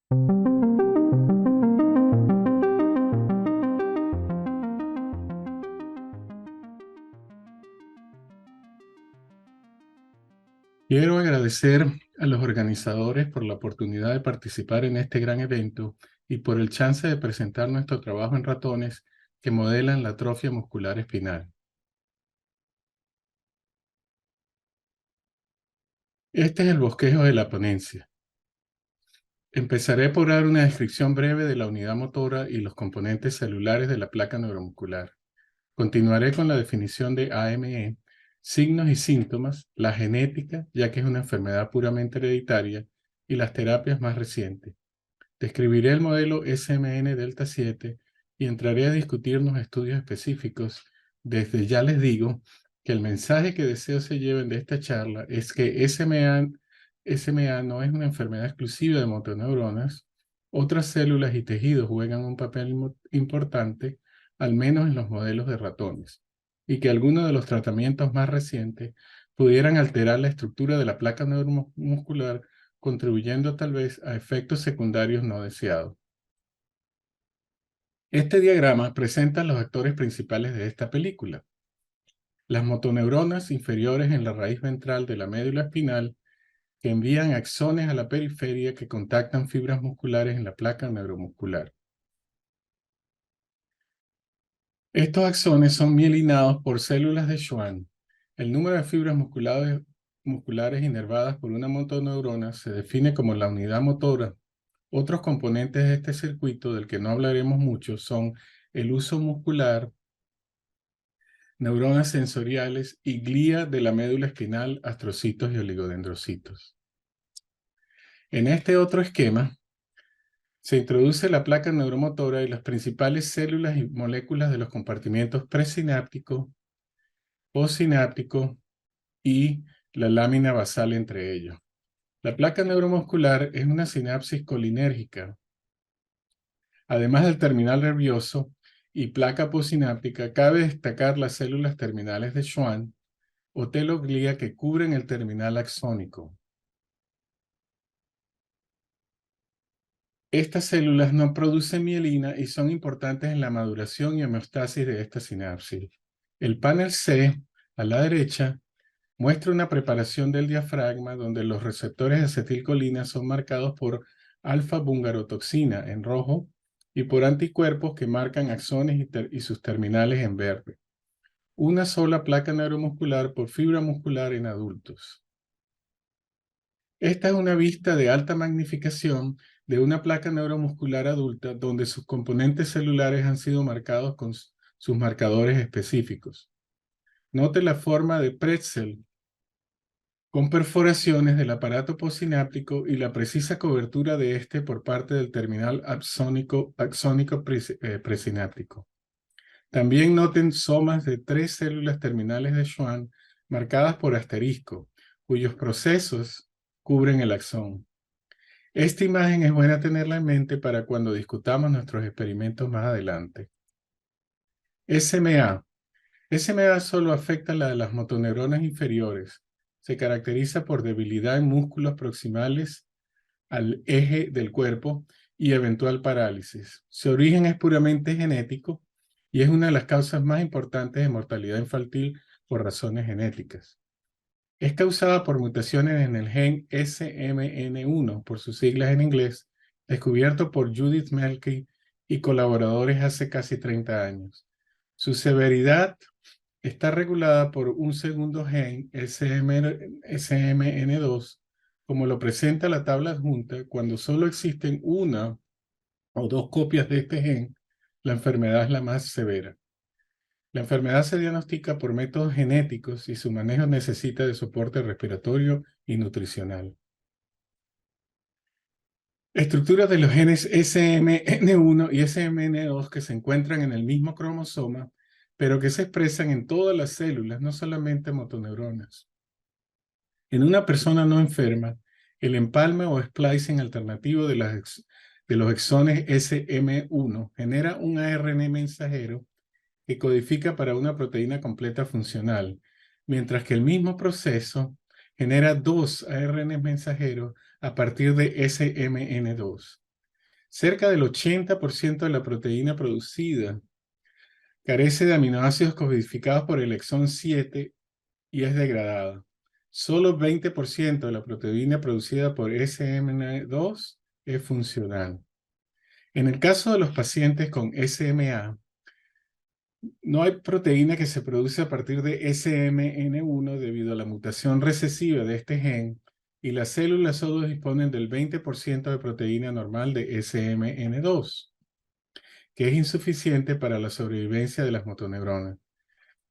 Quiero agradecer a los organizadores por la oportunidad de participar en este gran evento y por el chance de presentar nuestro trabajo en ratones que modelan la atrofia muscular espinal. Este es el bosquejo de la ponencia. Empezaré por dar una descripción breve de la unidad motora y los componentes celulares de la placa neuromuscular. Continuaré con la definición de AME, signos y síntomas, la genética, ya que es una enfermedad puramente hereditaria, y las terapias más recientes. Describiré el modelo SMN Delta 7 y entraré a discutir los estudios específicos. Desde ya les digo que el mensaje que deseo se lleven de esta charla es que SMA no es una enfermedad exclusiva de motoneuronas. Otras células y tejidos juegan un papel importante, al menos en los modelos de ratones, y que algunos de los tratamientos más recientes pudieran alterar la estructura de la placa neuromuscular, contribuyendo tal vez a efectos secundarios no deseados. Este diagrama presenta los actores principales de esta película. Las motoneuronas inferiores en la raíz ventral de la médula espinal que envían axones a la periferia que contactan fibras musculares en la placa neuromuscular. Estos axones son mielinados por células de Schwann. El número de fibras musculares inervadas por una motoneurona se define como la unidad motora. Otros componentes de este circuito, del que no hablaremos mucho, son el uso muscular, neuronas sensoriales y glía de la médula espinal, astrocitos y oligodendrocitos. En este otro esquema, se introduce la placa neuromotora y las principales células y moléculas de los compartimientos presináptico, postsináptico y la lámina basal entre ellos. La placa neuromuscular es una sinapsis colinérgica. Además del terminal nervioso y placa postsináptica, cabe destacar las células terminales de Schwann o teloglía que cubren el terminal axónico. Estas células no producen mielina y son importantes en la maduración y homeostasis de esta sinapsis. El panel C, a la derecha, muestra una preparación del diafragma donde los receptores de acetilcolina son marcados por alfa-bungarotoxina en rojo y por anticuerpos que marcan axones y sus terminales en verde. Una sola placa neuromuscular por fibra muscular en adultos. Esta es una vista de alta magnificación de una placa neuromuscular adulta donde sus componentes celulares han sido marcados con sus marcadores específicos. Note la forma de pretzel con perforaciones del aparato postsináptico y la precisa cobertura de este por parte del terminal axónico presináptico. También noten somas de 3 células terminales de Schwann marcadas por asterisco, cuyos procesos cubren el axón. Esta imagen es buena tenerla en mente para cuando discutamos nuestros experimentos más adelante. SMA. SMA solo afecta a la de las motoneuronas inferiores. Se caracteriza por debilidad en músculos proximales al eje del cuerpo y eventual parálisis. Su origen es puramente genético y es una de las causas más importantes de mortalidad infantil por razones genéticas. Es causada por mutaciones en el gen SMN1, por sus siglas en inglés, descubierto por Judith Melke y colaboradores hace casi 30 años. Su severidad está regulada por un segundo gen SMN2, como lo presenta la tabla adjunta. Cuando solo existen una o 2 copias de este gen, la enfermedad es la más severa. La enfermedad se diagnostica por métodos genéticos y su manejo necesita de soporte respiratorio y nutricional. Estructuras de los genes SMN1 y SMN2 que se encuentran en el mismo cromosoma, pero que se expresan en todas las células, no solamente motoneuronas. En una persona no enferma, el empalme o splicing alternativo de los exones SM1 genera un ARN mensajero que codifica para una proteína completa funcional, mientras que el mismo proceso genera 2 ARN mensajeros a partir de SMN2. Cerca del 80% de la proteína producida carece de aminoácidos codificados por el exón 7 y es degradada. Solo 20% de la proteína producida por SMN2 es funcional. En el caso de los pacientes con SMA, no hay proteína que se produce a partir de SMN1 debido a la mutación recesiva de este gen y las células solo disponen del 20% de proteína normal de SMN2, que es insuficiente para la sobrevivencia de las motoneuronas.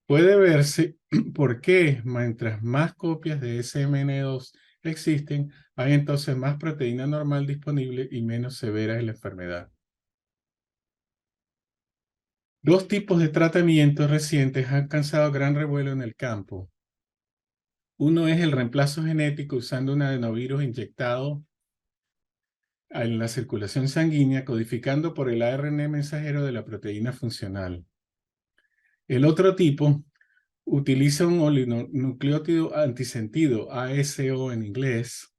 Puede verse por qué mientras más copias de SMN2 existen, hay entonces más proteína normal disponible y menos severa es la enfermedad. Dos tipos de tratamientos recientes han causado gran revuelo en el campo. Uno es el reemplazo genético usando un adenovirus inyectado en la circulación sanguínea, codificando por el ARN mensajero de la proteína funcional. El otro tipo utiliza un oligonucleótido antisentido, ASO en inglés,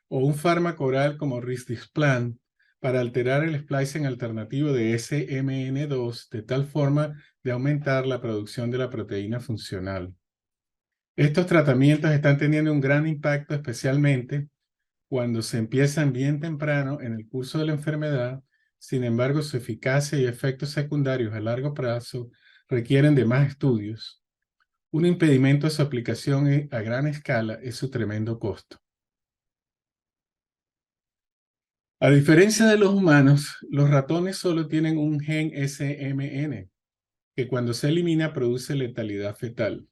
o un fármaco oral como Risdiplam para alterar el splicing alternativo de SMN2 de tal forma de aumentar la producción de la proteína funcional. Estos tratamientos están teniendo un gran impacto, especialmente cuando se empiezan bien temprano en el curso de la enfermedad. Sin embargo, su eficacia y efectos secundarios a largo plazo requieren de más estudios. Un impedimento a su aplicación a gran escala es su tremendo costo. A diferencia de los humanos, los ratones solo tienen un gen SMN, que cuando se elimina produce letalidad fetal.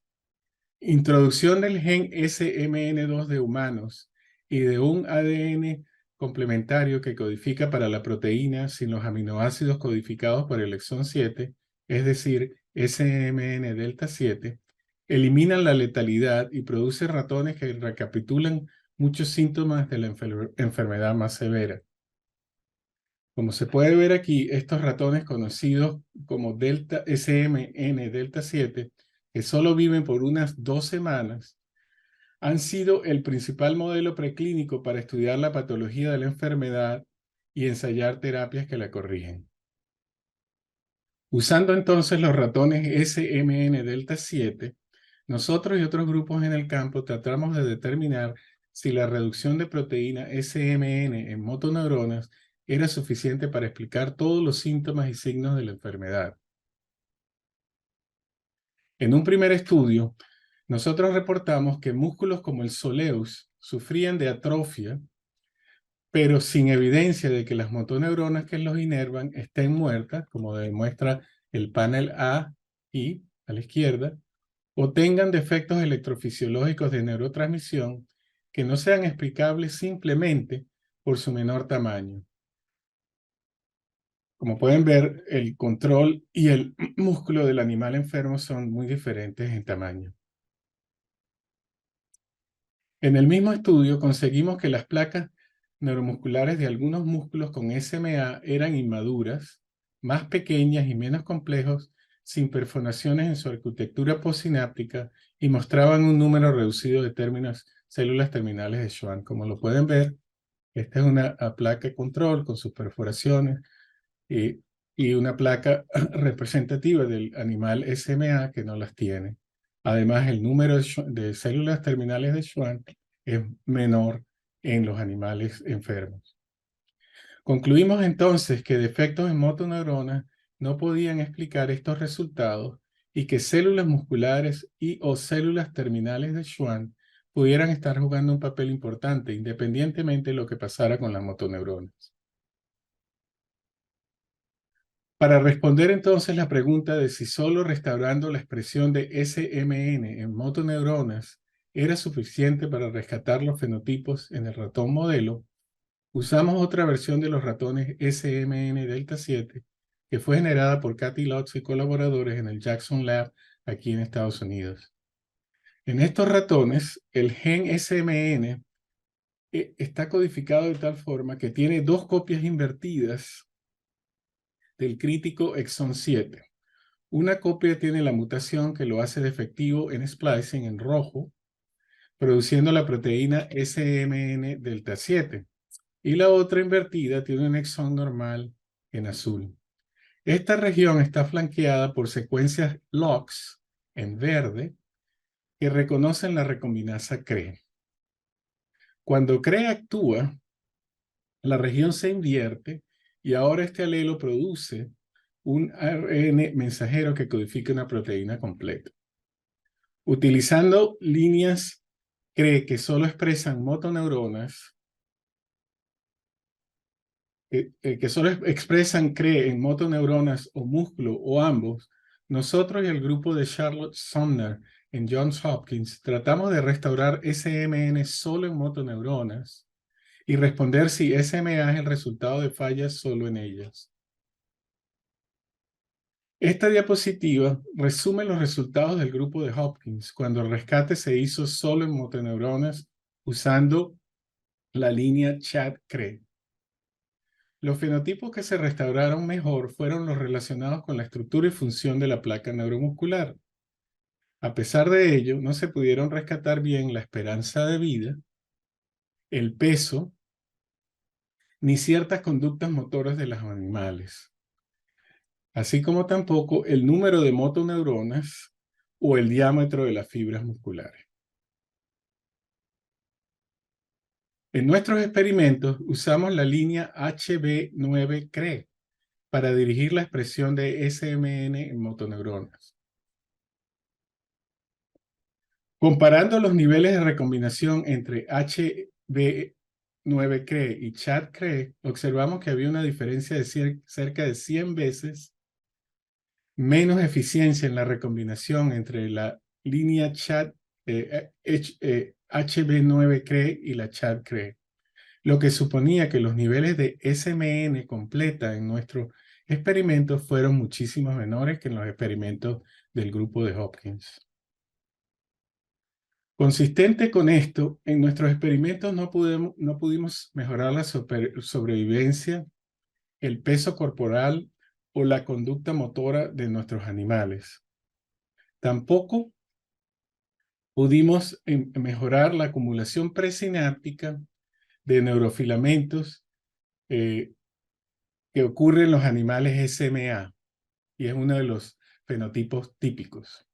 Introducción del gen SMN2 de humanos y de un ADN complementario que codifica para la proteína sin los aminoácidos codificados por el exón 7, es decir, SMN delta 7, eliminan la letalidad y produce ratones que recapitulan muchos síntomas de la enfermedad más severa. Como se puede ver aquí, estos ratones conocidos como SMN delta 7, que solo viven por unas 2 semanas, han sido el principal modelo preclínico para estudiar la patología de la enfermedad y ensayar terapias que la corrigen. Usando entonces los ratones SMN delta 7, nosotros y otros grupos en el campo tratamos de determinar si la reducción de proteína SMN en motoneuronas era suficiente para explicar todos los síntomas y signos de la enfermedad. En un primer estudio, nosotros reportamos que músculos como el soleus sufrían de atrofia, pero sin evidencia de que las motoneuronas que los inervan estén muertas, como demuestra el panel A y a la izquierda, o tengan defectos electrofisiológicos de neurotransmisión que no sean explicables simplemente por su menor tamaño. Como pueden ver, el control y el músculo del animal enfermo son muy diferentes en tamaño. En el mismo estudio conseguimos que las placas neuromusculares de algunos músculos con SMA eran inmaduras, más pequeñas y menos complejos, sin perforaciones en su arquitectura postsináptica y mostraban un número reducido de células terminales de Schwann. Como lo pueden ver, esta es una placa control con sus perforaciones y una placa representativa del animal SMA que no las tiene. Además, el número de células terminales de Schwann es menor en los animales enfermos. Concluimos entonces que defectos en motoneuronas no podían explicar estos resultados y que células musculares y o células terminales de Schwann pudieran estar jugando un papel importante independientemente de lo que pasara con las motoneuronas. Para responder entonces la pregunta de si solo restaurando la expresión de SMN en motoneuronas era suficiente para rescatar los fenotipos en el ratón modelo, usamos otra versión de los ratones SMN delta 7 que fue generada por Kathy Lutz y colaboradores en el Jackson Lab aquí en Estados Unidos. En estos ratones, el gen SMN está codificado de tal forma que tiene 2 copias invertidas del crítico exón 7. Una copia tiene la mutación que lo hace defectivo en splicing en rojo, produciendo la proteína SMN delta 7. y la otra invertida tiene un exón normal en azul. Esta región está flanqueada por secuencias LOX en verde que reconocen la recombinasa CRE. Cuando CRE actúa, la región se invierte y ahora este alelo produce un ARN mensajero que codifica una proteína completa. Utilizando líneas CRE que solo expresan motoneuronas, que solo expresan CRE en motoneuronas o músculo o ambos, nosotros y el grupo de Charlotte Sumner en Johns Hopkins tratamos de restaurar SMN solo en motoneuronas y responder si SMA es el resultado de fallas solo en ellas. Esta diapositiva resume los resultados del grupo de Hopkins cuando el rescate se hizo solo en motoneuronas usando la línea CHAD-CRE. Los fenotipos que se restauraron mejor fueron los relacionados con la estructura y función de la placa neuromuscular. A pesar de ello, no se pudieron rescatar bien la esperanza de vida, el peso, ni ciertas conductas motoras de los animales, así como tampoco el número de motoneuronas o el diámetro de las fibras musculares. En nuestros experimentos usamos la línea HB9-CRE para dirigir la expresión de SMN en motoneuronas. Comparando los niveles de recombinación entre HB9-CRE y CHAD-CRE, observamos que había una diferencia de cerca de 100 veces menos eficiencia en la recombinación entre la línea HB9-CRE y la CHAD-CRE, lo que suponía que los niveles de SMN completa en nuestros experimentos fueron muchísimo menores que en los experimentos del grupo de Hopkins. Consistente con esto, en nuestros experimentos no pudimos mejorar la sobrevivencia, el peso corporal o la conducta motora de nuestros animales. Tampoco pudimos mejorar la acumulación presináptica de neurofilamentos que ocurre en los animales SMA y es uno de los fenotipos típicos.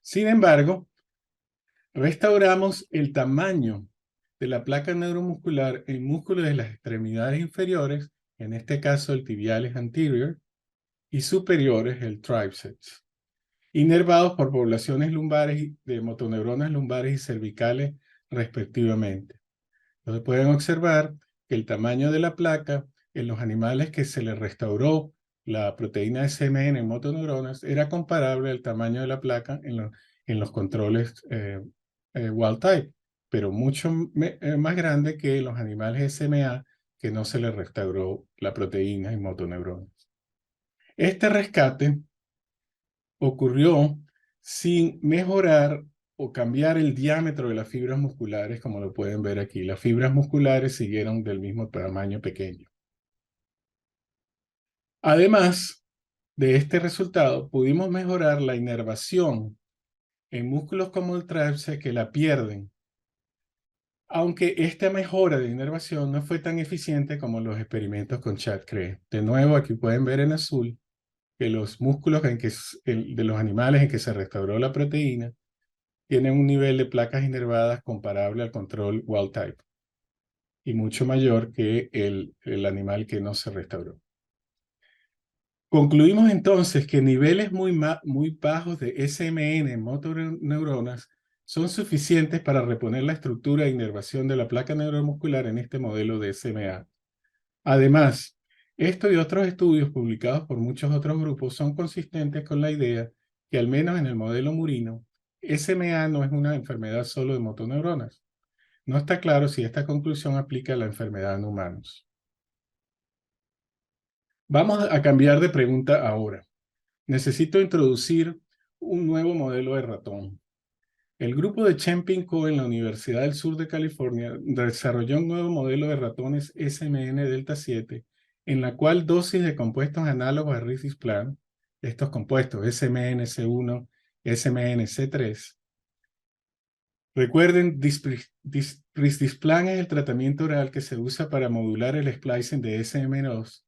Sin embargo, restauramos el tamaño de la placa neuromuscular en músculos de las extremidades inferiores, en este caso el tibiales anterior, y superiores, el tríceps, inervados por poblaciones lumbares de motoneuronas lumbares y cervicales respectivamente. Entonces pueden observar que el tamaño de la placa en los animales que se les restauró la proteína SMN en motoneuronas era comparable al tamaño de la placa en los controles wild type, pero mucho más grande que los animales SMA que no se les restauró la proteína en motoneuronas. Este rescate ocurrió sin mejorar o cambiar el diámetro de las fibras musculares, como lo pueden ver aquí. Las fibras musculares siguieron del mismo tamaño pequeño. Además de este resultado, pudimos mejorar la inervación en músculos como el tríceps que la pierden, aunque esta mejora de inervación no fue tan eficiente como los experimentos con CHAD-CRE. De nuevo, aquí pueden ver en azul que los músculos de los animales en que se restauró la proteína tienen un nivel de placas inervadas comparable al control wild type y mucho mayor que el animal que no se restauró. Concluimos entonces que niveles muy bajos de SMN en motoneuronas son suficientes para reponer la estructura e inervación de la placa neuromuscular en este modelo de SMA. Además, esto y otros estudios publicados por muchos otros grupos son consistentes con la idea que al menos en el modelo murino, SMA no es una enfermedad solo de motoneuronas. No está claro si esta conclusión aplica a la enfermedad en humanos. Vamos a cambiar de pregunta ahora. Necesito introducir un nuevo modelo de ratón. El grupo de Chen-Ping Ko en la Universidad del Sur de California desarrolló un nuevo modelo de ratones SMN Delta 7, en la cual dosis de compuestos análogos a Rizisplan, estos compuestos SMNC1, SMNC3, Recuerden, Pristisplan es el tratamiento oral que se usa para modular el splicing de SM2.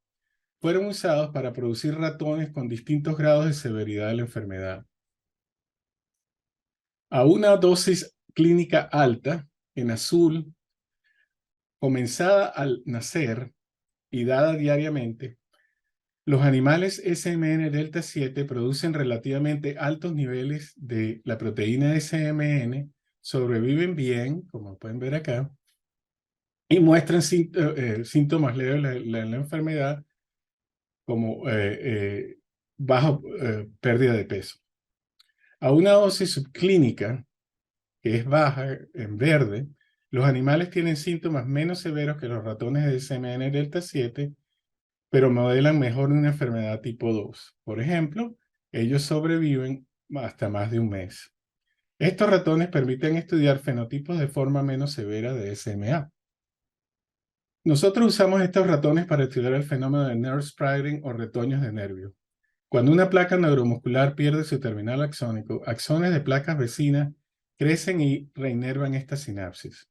Fueron usados para producir ratones con distintos grados de severidad de la enfermedad. A una dosis clínica alta, en azul, comenzada al nacer y dada diariamente, los animales SMN delta 7 producen relativamente altos niveles de la proteína SMN, sobreviven bien, como pueden ver acá, y muestran síntomas leves de la enfermedad como baja pérdida de peso. A una dosis subclínica, que es baja, en verde, los animales tienen síntomas menos severos que los ratones de SMN delta 7, pero modelan mejor una enfermedad tipo 2. Por ejemplo, ellos sobreviven hasta más de un mes. Estos ratones permiten estudiar fenotipos de forma menos severa de SMA. Nosotros usamos estos ratones para estudiar el fenómeno de nerve spreading o retoños de nervio. Cuando una placa neuromuscular pierde su terminal axónico, axones de placas vecinas crecen y reinervan esta sinapsis.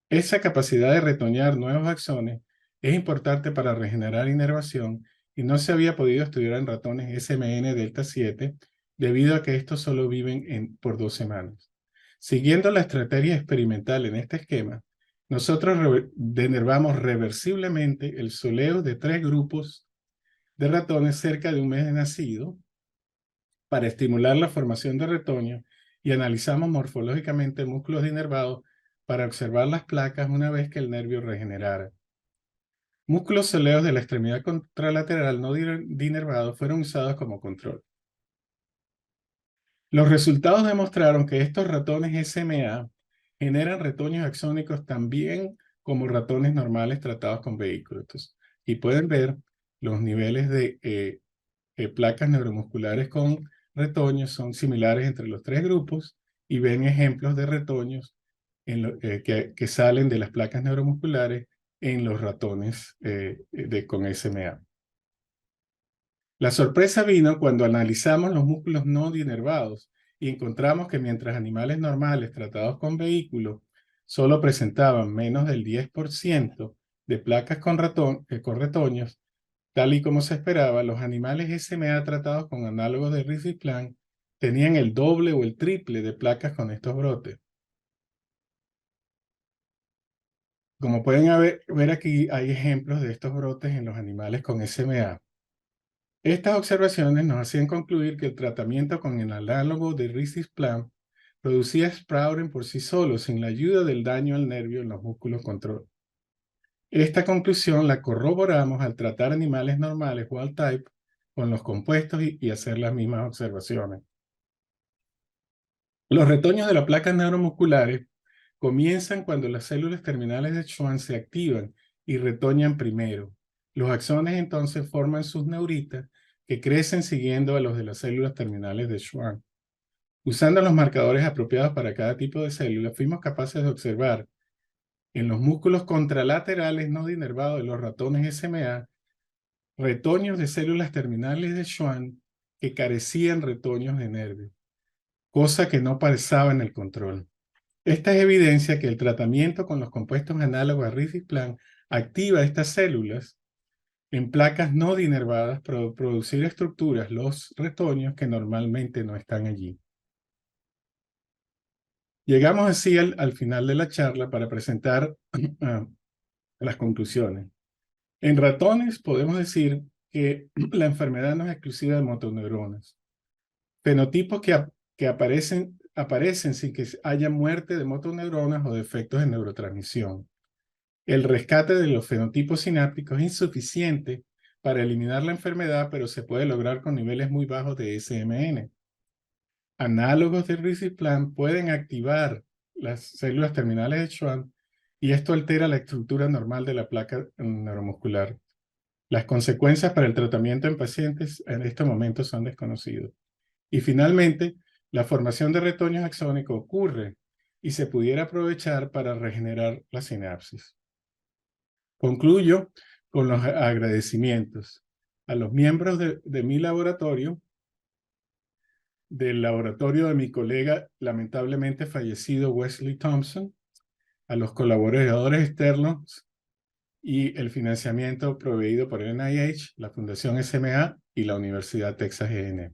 Esa capacidad de retoñar nuevos axones es importante para regenerar inervación y no se había podido estudiar en ratones SMN delta 7 debido a que estos solo viven por 2 semanas. Siguiendo la estrategia experimental en este esquema, nosotros denervamos reversiblemente el soleo de 3 grupos de ratones cerca de un mes de nacido para estimular la formación de retoños y analizamos morfológicamente músculos inervados para observar las placas una vez que el nervio regenerara. Músculos soleos de la extremidad contralateral no dinervados fueron usados como control. Los resultados demostraron que estos ratones SMA generan retoños axónicos también como ratones normales tratados con vehículos. Y pueden ver los niveles de placas neuromusculares con retoños son similares entre los 3 grupos y ven ejemplos de retoños que salen de las placas neuromusculares en los ratones con SMA. La sorpresa vino cuando analizamos los músculos no dinervados y encontramos que mientras animales normales tratados con vehículos solo presentaban menos del 10% de placas con retoños, tal y como se esperaba, los animales SMA tratados con análogos de Risdiplam tenían el doble o el triple de placas con estos brotes. Como pueden ver aquí, hay ejemplos de estos brotes en los animales con SMA. Estas observaciones nos hacían concluir que el tratamiento con el análogo de Risdiplam producía sprouting por sí solo, sin la ayuda del daño al nervio en los músculos control. Esta conclusión la corroboramos al tratar animales normales wild type con los compuestos y hacer las mismas observaciones. Los retoños de las placas neuromusculares comienzan cuando las células terminales de Schwann se activan y retoñan primero. Los axones entonces forman sus neuritas que crecen siguiendo a los de las células terminales de Schwann. Usando los marcadores apropiados para cada tipo de célula, fuimos capaces de observar en los músculos contralaterales no dinervados de los ratones SMA retoños de células terminales de Schwann que carecían retoños de nervio, cosa que no pasaba en el control. Esta es evidencia que el tratamiento con los compuestos análogos a Risdiplam activa estas células en placas no dinervadas para producir estructuras, los retoños, que normalmente no están allí. Llegamos así al final de la charla para presentar las conclusiones. En ratones podemos decir que la enfermedad no es exclusiva de motoneuronas. Fenotipos que aparecen sin que haya muerte de motoneuronas o defectos en neurotransmisión. El rescate de los fenotipos sinápticos es insuficiente para eliminar la enfermedad, pero se puede lograr con niveles muy bajos de SMN. Análogos de Risdiplam pueden activar las células terminales de Schwann y esto altera la estructura normal de la placa neuromuscular. Las consecuencias para el tratamiento en pacientes en este momento son desconocidas. Y finalmente, la formación de retoños axónicos ocurre y se pudiera aprovechar para regenerar la sinapsis. Concluyo con los agradecimientos a los miembros de mi laboratorio, del laboratorio de mi colega lamentablemente fallecido Wesley Thompson, a los colaboradores externos y el financiamiento proveído por el NIH, la Fundación SMA y la Universidad Texas A&M.